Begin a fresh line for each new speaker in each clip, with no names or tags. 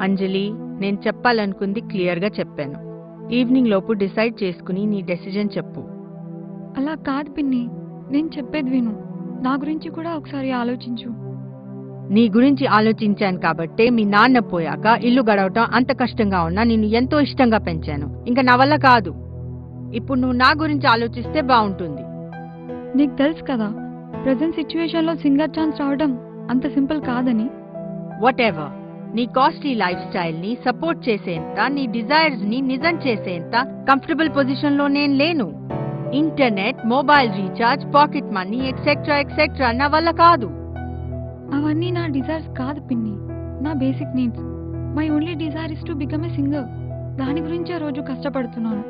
అంజలి, నేను చెప్పాలనుకుంది క్లియర్గా చెప్పాను. ఈవినింగ్ లోపు డిసైడ్ చేసుకుని నీ డెసిజన్ చెప్పు.
అలా కాదు పిన్ని, నేను చెప్పేది విను. నా గురించి కూడా ఒకసారి ఆలోచించు.
నీ గురించి ఆలోచించాను కాబట్టే మీ నాన్న పోయాక ఇల్లు గడవటం అంత కష్టంగా ఉన్నా నిన్ను ఎంతో ఇష్టంగా పెంచాను. ఇంకా నా వల్ల కాదు. ఇప్పుడు నువ్వు నా గురించి ఆలోచిస్తే బాగుంటుంది.
నీకు తెలుసు కదా, ప్రజెంట్ సిచ్యువేషన్లో సింగర్ ఛాన్స్ రావడం అంత సింపుల్ కాదని.
వాట్ ఎవర్, నీ కాస్ట్లీ లైఫ్ స్టైల్ ని సపోర్ట్ చేసేంత, నీ డిజైర్స్ ని నిజం చేసేంత కంఫర్టబుల్ పొజిషన్ లో నేను లేను. Internet, mobile recharge, pocket money etcetera etcetera నా వల్ల కాదు.
అవన్నీ నా డిజైర్స్ కాదు పిన్ని, నా basic needs. My only Dzire is to become a singer. దాని గురించే రోజు కష్టపడుతున్నాను.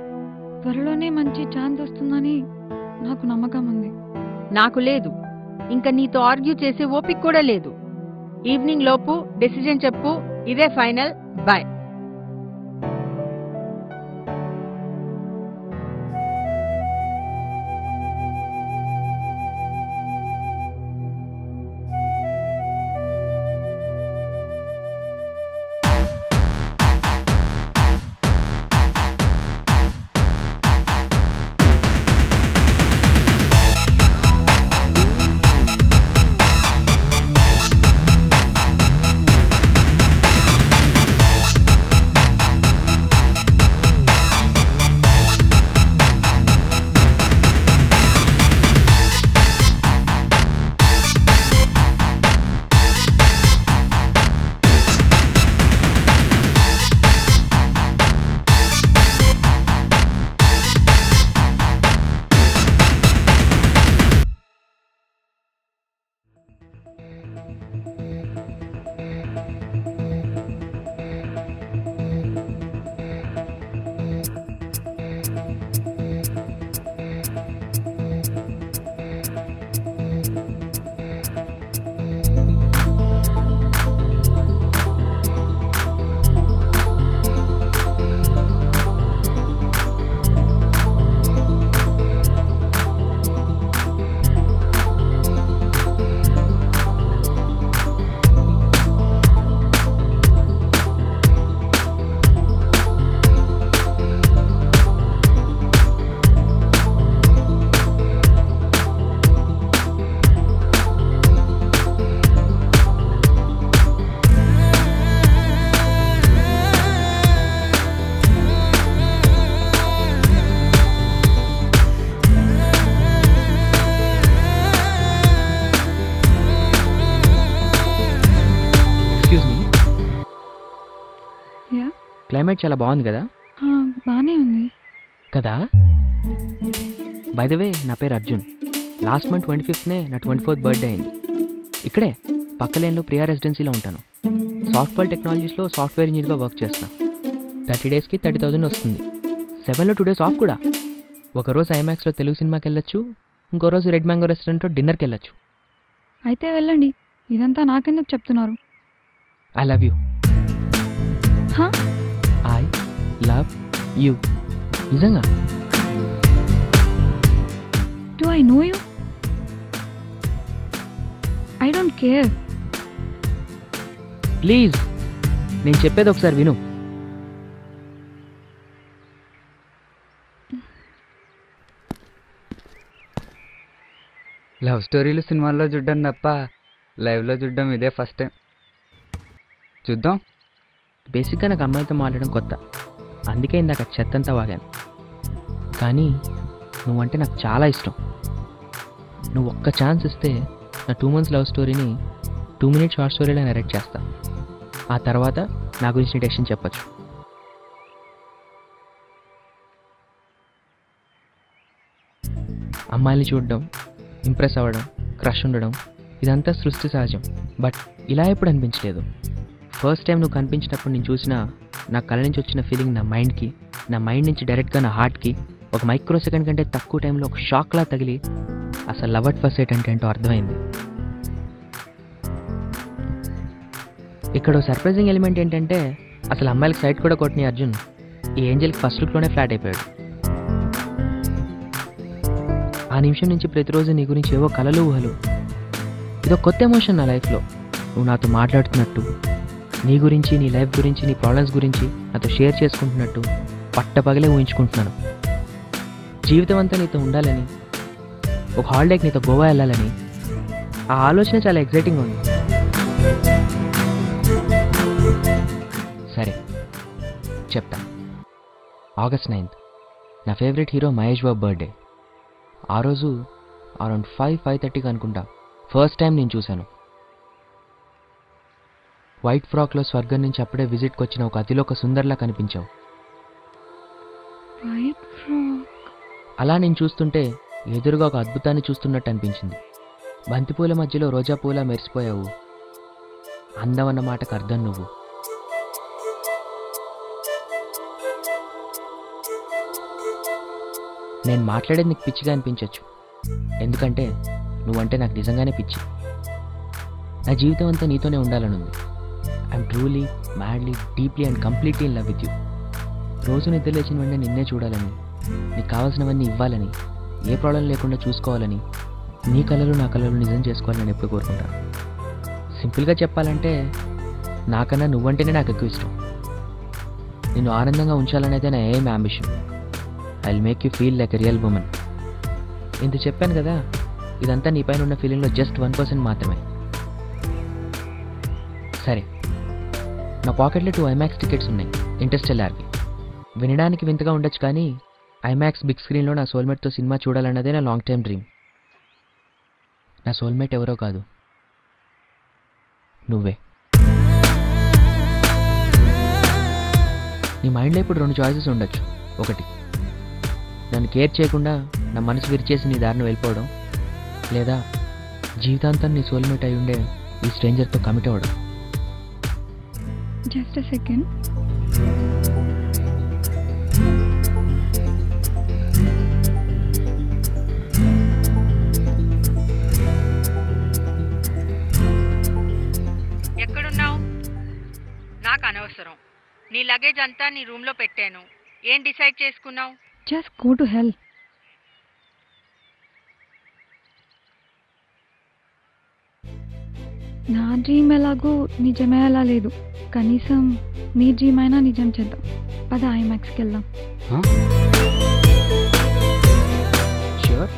త్వరలోనే మంచి ఛాన్స్ వస్తుందని నాకు నమ్మకం ఉంది.
నాకు లేదు. ఇంకా నీతో ఆర్గ్యూ చేసే ఓపిక కూడా లేదు. ఈవినింగ్ లోపు డెసిజన్ చెప్పు. ఇదే ఫైనల్. బాయ్.
క్లైమేట్ చాలా బాగుంది కదా?
బానే ఉంది
కదా. బై ద వే, నా పేరు అర్జున్. లాస్ట్ మంత్ 25నే నా 24th బర్త్డే అయింది. ఇక్కడే పక్క లేన్లో ప్రియా రెసిడెన్సీలో ఉంటాను. సాఫ్ట్వేర్ టెక్నాలజీస్లో సాఫ్ట్వేర్ ఇంజనీర్గా వర్క్ చేస్తాను. 30 డేస్కి 30,000 వస్తుంది. 7లో 2 days ఆఫ్ కూడా. ఒకరోజు ఐమాక్స్లో తెలుగు సినిమాకి వెళ్ళొచ్చు, ఇంకో రోజు రెడ్ మ్యాంగో రెస్టారెంట్లో డిన్నర్కి వెళ్ళొచ్చు.
అయితే వెళ్ళండి. ఇదంతా నాకెందుకు చెప్తున్నారు?
I love you. I love you. నిజంగా.
Do I know you? I don't care.
Please, నేను చెప్పేది ఒకసారి విను.
లవ్ స్టోరీలు సినిమాల్లో చూడడం తప్ప లైవ్లో చూడడం ఇదే ఫస్ట్ టైం. చూద్దాం.
బేసిక్గా నాకు అమ్మాయితో మాట్లాడడం కొత్త, అందుకే ఇందాక చెత్తంతా వాగాను. కానీ నువ్వంటే నాకు చాలా ఇష్టం. నువ్వు ఒక్క ఛాన్స్ ఇస్తే నా 2 months లవ్ స్టోరీని 2 minute షార్ట్ స్టోరీలో నరేట్ చేస్తా. ఆ తర్వాత నా గురించి నీ డెసిషన్ చెప్పచ్చు. అమ్మాయిని చూడడం, ఇంప్రెస్ అవ్వడం, క్రష్ ఉండడం ఇదంతా సృష్టి సహజం. బట్ ఇలా ఎప్పుడు అనిపించలేదు. ఫస్ట్ టైం నువ్వు కనిపించినప్పుడు నేను చూసిన నా కళ్ళ నుంచి వచ్చిన ఫీలింగ్ నా మైండ్కి, నా మైండ్ నుంచి డైరెక్ట్గా నా హార్ట్కి ఒక మైక్రో సెకండ్ కంటే తక్కువ టైంలో ఒక షాక్లా తగిలి అసలు లవ్ అట్ ఫస్ట్ సైట్ అంటే ఏంటో అర్థమైంది. ఇక్కడ సర్ప్రైజింగ్ ఎలిమెంట్ ఏంటంటే అసలు అమ్మాయిలకి సైట్ కూడా కొట్టిన అర్జున్ ఈ ఏంజల్కి ఫస్ట్ లుక్లోనే ఫ్లాట్ అయిపోయాడు. ఆ నిమిషం నుంచి ప్రతిరోజు నీ గురించి ఏవో కలలు ఊహలు. ఇదో కొత్త ఎమోషన్ నా లైఫ్లో. నువ్వు నాతో మాట్లాడుతున్నట్టు, నీ గురించి, నీ లైఫ్ గురించి, నీ ప్రాబ్లమ్స్ గురించి నాతో షేర్ చేసుకుంటున్నట్టు పట్టపగలే ఊహించుకుంటున్నాను. జీవితం అంతా నీతో ఉండాలని, ఒక హాలిడేకి నీతో గోవా వెళ్ళాలని ఆ ఆలోచన చాలా ఎక్సైటింగ్గా ఉంది. సరే చెప్తా. ఆగస్ట్ 9th నా favourite hero Mahesh Babu birthday. ఆ రోజు అరౌండ్ 5:30 అనుకుంటా ఫస్ట్ టైం నేను చూశాను. వైట్ ఫ్రాక్లో స్వర్గం నుంచి అప్పుడే విజిట్కి వచ్చిన ఒక అతిలోక సుందర్లా కనిపించావు.
White frock.
అలా నేను చూస్తుంటే ఎదురుగా ఒక అద్భుతాన్ని చూస్తున్నట్టు అనిపించింది. బంతిపూల మధ్యలో రోజా పూల మెరిసిపోయావు. అందం అన్న మాటకు అర్థం నువ్వు. నేను మాట్లాడేది నీకు పిచ్చిగా అనిపించవచ్చు, ఎందుకంటే నువ్వంటే నాకు నిజంగానే పిచ్చి. నా జీవితం అంతా నీతోనే ఉండాలనుంది. I'm truly, madly, deeply and completely in love with you. రోజు నిద్ర లేచిన వెంటనే నిన్నే చూడాలని, నీకు కావాల్సినవన్నీ ఇవ్వాలని, ఏ ప్రాబ్లం లేకుండా చూసుకోవాలని, నీ కళలు నా కళలు నిజం చేసుకోవాలని ఎప్పుడు కోరుకుంటాను. సింపుల్గా చెప్పాలంటే నాకన్నా నువ్వంటేనే నాకు ఎక్కువ ఇష్టం. నిన్ను ఆనందంగా ఉంచాలనేదే నా aim, ambition. I will make you feel like a real women. ఇంత చెప్పాను కదా, ఇదంతా నీ పైన ఉన్న ఫీలింగ్లో జస్ట్ 1% మాత్రమే. సరే, నా పాకెట్లో 2 IMAX టికెట్స్ ఉన్నాయి, ఇంటర్స్టెల్లార్కి. వినడానికి వింతగా ఉండొచ్చు, కానీ IMAX బిగ్ స్క్రీన్లో నా సోల్మేట్తో సినిమా చూడాలన్నదే నా లాంగ్ టైమ్ డ్రీమ్. నా సోల్మేట్ ఎవరో కాదు, నువ్వే. నీ మైండ్లో ఇప్పుడు 2 చాయిసెస్ ఉండొచ్చు. ఒకటి, నన్ను కేర్ చేయకుండా నా మనసు విరిచేసి నీ దారిని వెళ్ళిపోవడం, లేదా జీవితాంతం నీ సోల్మేట్ అయి ఉండే ఈ స్ట్రేంజర్తో కమిట్ అవ్వడం.
Just a second.
ఎక్కడున్నావు? నాకు అనవసరం. నీ లగేజ్ అంతా నీ రూమ్లో పెట్టాను. ఏం డిసైడ్ చేసుకున్నావు?
Just go to hell. నా డ్రీమ్ ఎలాగో నిజమేలా లేదు, కనీసం నీ డ్రీమ్ అయినా నిజం చేద్దాం. పద ఐమాక్స్కి వెళ్దాం.
ష్యూర్?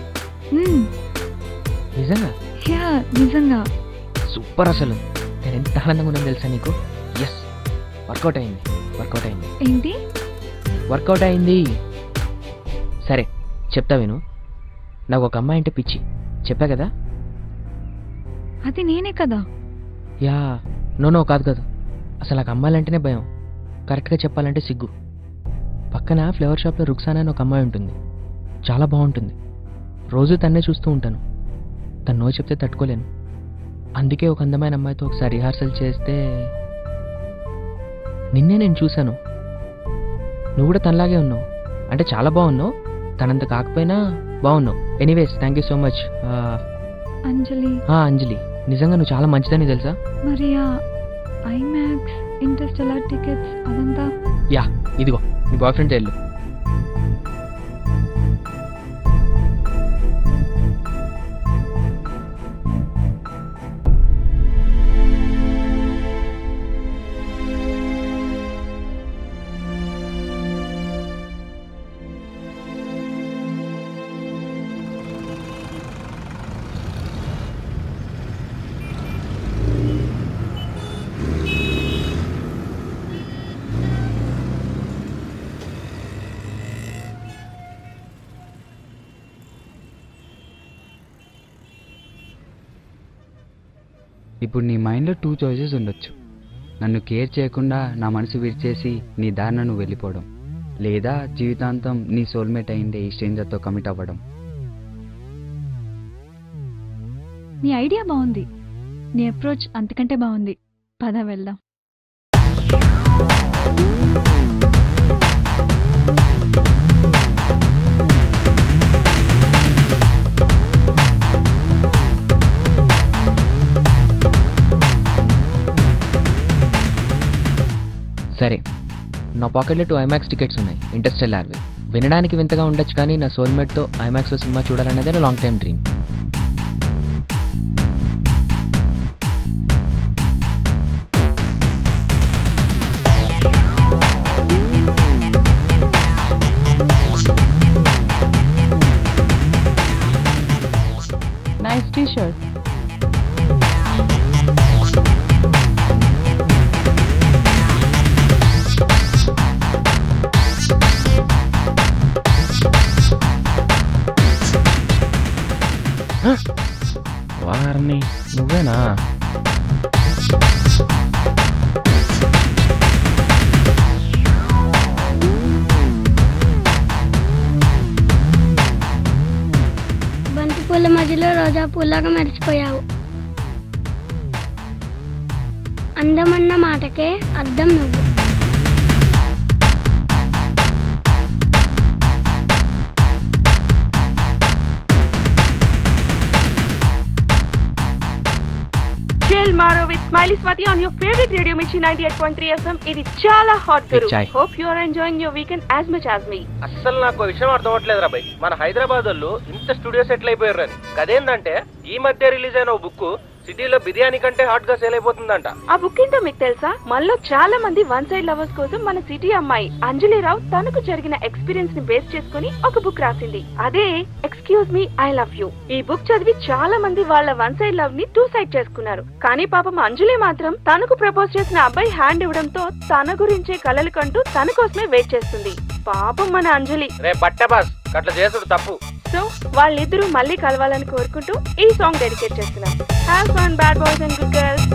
నిజంగా?
యా, నిజంగా.
సూపర్. అసలు నేను ఎంత ఆనందంగా ఉన్నాను తెలుసా నీకు. ఎస్, వర్కౌట్ అయింది.
ఏంటి?
వర్కౌట్ అయింది. సరే చెప్తా విను. నాకు ఒక అమ్మాయి అంటే పిచ్చి, చెప్పా కదా.
అది నేనే కదా.
యా, నో కాదు. అసలు నాకు అమ్మాయిలంటేనే భయం. కరెక్ట్గా చెప్పాలంటే సిగ్గు. పక్కన ఫ్లవర్ షాప్లో రుక్సానా అని ఒక అమ్మాయి ఉంటుంది, చాలా బాగుంటుంది. రోజు తన్నే చూస్తూ ఉంటాను. తను నో చెప్తే తట్టుకోలేను. అందుకే ఒక అందమైన అమ్మాయితో ఒకసారి రిహార్సల్ చేస్తే నిన్నే నేను చూశాను. నువ్వు కూడా తనలాగే ఉన్నావు, అంటే చాలా బాగున్నావు. తనంత కాకపోయినా బాగున్నావు. Anyways, thank you so much.
Anjali.
Anjali, నిజంగా నువ్వు చాలా మంచిదని తెలుసా.
మరి ఐమాక్స్, ఇంటర్స్టెల్లార్ టికెట్స్ అదంతా?
యా, ఇదిగో నీ బాయ్ ఫ్రెండ్ వెళ్ళు.
ఇప్పుడు నీ మైండ్లో 2 చాయిసెస్ ఉండొచ్చు. నన్ను కేర్ చేయకుండా నా మనసు విరిచేసి నీ దారిన నువ్వు వెళ్ళిపోవడం, లేదా జీవితాంతం నీ సోల్మేట్ అయిందే ఈ స్ట్రేంజర్తో కమిట్ అవ్వడం.
నీ ఐడియా బాగుంది, నీ అప్రోచ్ అంతకంటే బాగుంది. పద వెళ్దాం.
సరే, నా పాకెట్లో 2 IMAX టికెట్స్ ఉన్నాయి, ఇంటర్స్టెల్లార్వి. వినడానికి వింతగా ఉండొచ్చు, కానీ నా సోల్మేట్తో ఐమాక్స్లో సినిమా చూడాలన్నదే నా లాంగ్ టైమ్ డ్రీమ్.
వారిని నువ్వేనా?
బంతి పూల మధ్యలో రోజా పూలాగా మెరిసిపోయావు. అందమన్న మాటకే అర్థం నువ్వు.
Chill Maro with Smiley Swati on your favorite radio Mirchi 98.3 FM. ఇది చాలా hot Guru. Hope you are enjoying your weekend as much as me.
అస్సలు నాకు విషయం అర్థం అవట్లేదు రా భయ్. మన హైదరాబాద్ వాళ్ళు ఇంత స్టూడియో సెటిల్ అయిపోయారు అని. అదేంటంటే ఈ మధ్య రిలీజ్ అయిన ఓ బుక్ సిటీలో బిర్యానీ కంటే హాట్ గా సేల్ అయిపోతుందంట.
ఆ బుక్ ఏంటో మీకు తెలుసా? మనలో చాలా మంది వన్ సైడ్ లవర్స్ కోసం మన సిటీ అమ్మాయి అంజలి రావు తనకు జరిగిన ఎక్స్పీరియన్స్ ని బేస్ చేసుకుని ఒక బుక్ రాసింది. అదే excuse me I love you. ఈ బుక్ చదివి చాలా మంది వాళ్ళ వన్ సైడ్ లవ్ ని టూ సైడ్ చేసుకున్నారు. కానీ పాపం అంజలి మాత్రం తనకు ప్రపోజ్ చేసిన అబ్బాయి హ్యాండ్ ఇవ్వడంతో తన గురించే కలలు కంటూ తన కోసమే వెయిట్ చేస్తుంది. పాపం మన అంజలి.
రే బట్ట బాస్ అట్లా చేసుడు తప్పు.
సో వాళ్ళిద్దరూ మళ్ళీ కలవాలని కోరుకుంటూ ఈ సాంగ్ డెడికేట్ చేస్తున్నాం. Have fun bad boys and good girls.